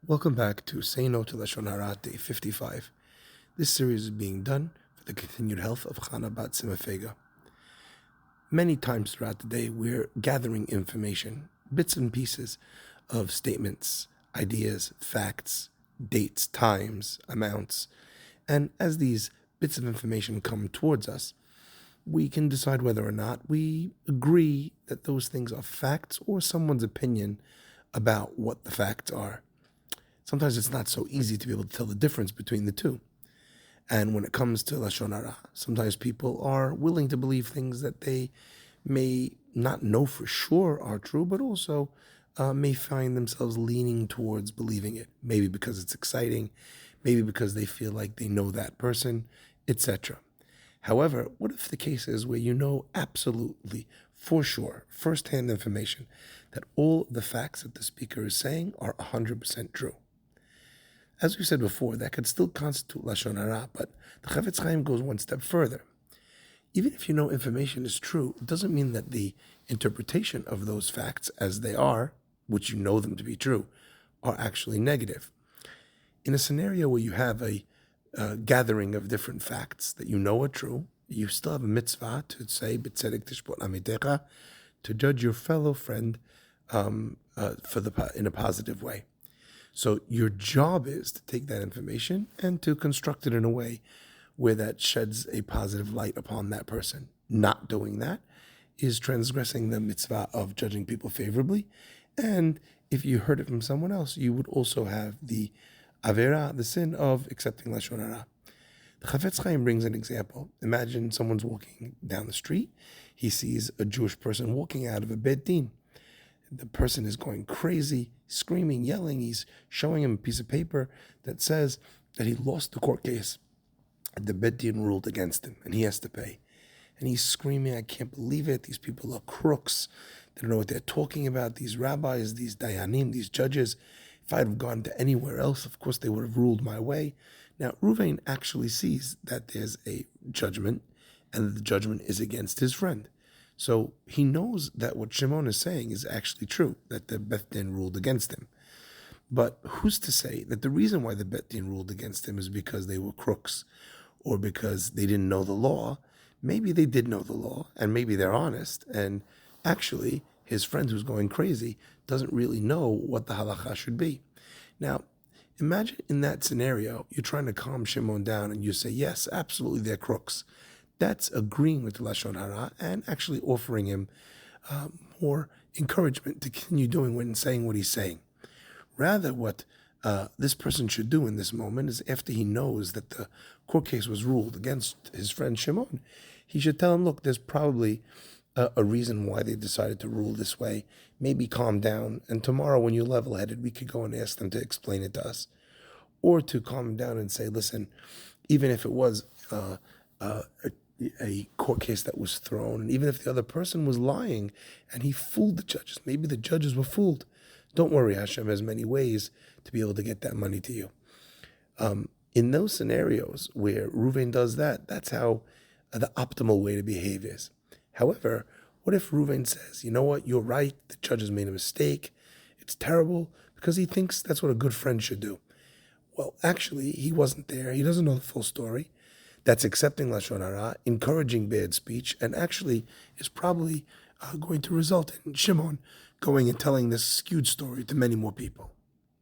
Welcome back to Say No To Lashon Hara, Day 55. This series is being done for the continued health of Chana Bat Simafega. Many times throughout the day, we're gathering information, bits and pieces of statements, ideas, facts, dates, times, amounts. And as these bits of information come towards us, we can decide whether or not we agree that those things are facts or someone's opinion about what the facts are. Sometimes it's not so easy to be able to tell the difference between the two. And when it comes to Lashon Hara, sometimes people are willing to believe things that they may not know for sure are true, but also may find themselves leaning towards believing it. Maybe because it's exciting, maybe because they feel like they know that person, etc. However, what if the case is where you know absolutely, for sure, first-hand information, that all the facts that the speaker is saying are 100% true? As we said before, that could still constitute Lashon Hara, but the Chafetz Chaim goes one step further. Even if you know information is true, it doesn't mean that the interpretation of those facts as they are, which you know them to be true, are actually negative. In a scenario where you have a gathering of different facts that you know are true, you still have a mitzvah to say, B'tzedek tishpot amitecha, to judge your fellow friend in a positive way. So your job is to take that information and to construct it in a way where that sheds a positive light upon that person. Not doing that is transgressing the mitzvah of judging people favorably. And if you heard it from someone else, you would also have the avera, the sin of accepting Lashon Hara. The Chafetz Chaim brings an example. Imagine someone's walking down the street. He sees a Jewish person walking out of a Beit Din. The person is going crazy, screaming, yelling. He's showing him a piece of paper that says that he lost the court case. The Beit Din ruled against him, and he has to pay. And he's screaming, I can't believe it. These people are crooks. They don't know what they're talking about. These rabbis, these dayanim, these judges. If I'd have gone to anywhere else, of course, they would have ruled my way. Now, Ruvain actually sees that there's a judgment, and that the judgment is against his friend. So he knows that what Shimon is saying is actually true, that the Beit Din ruled against him. But who's to say that the reason why the Beit Din ruled against him is because they were crooks or because they didn't know the law? Maybe they did know the law, and maybe they're honest, and actually his friend who's going crazy doesn't really know what the halacha should be. Now, imagine in that scenario, you're trying to calm Shimon down and you say, yes, absolutely, they're crooks. That's agreeing with Lashon Hara and actually offering him more encouragement to continue doing and saying what he's saying. Rather, what this person should do in this moment is, after he knows that the court case was ruled against his friend Shimon, he should tell him, look, there's probably a reason why they decided to rule this way. Maybe calm down, and tomorrow when you're level-headed, we could go and ask them to explain it to us. Or to calm him down and say, listen, even if it was a court case that was thrown, and even if the other person was lying and he fooled the judges, maybe the judges were fooled, don't worry, Hashem has many ways to be able to get that money to you. In those scenarios where Reuven does that, that's how the optimal way to behave is. However, what if Reuven says, you know what, you're right, the judge has made a mistake, it's terrible, because he thinks that's what a good friend should do. Well, actually, he wasn't there, he doesn't know the full story. That's accepting Lashon Hara, encouraging bad speech, and actually is probably going to result in Shimon going and telling this skewed story to many more people.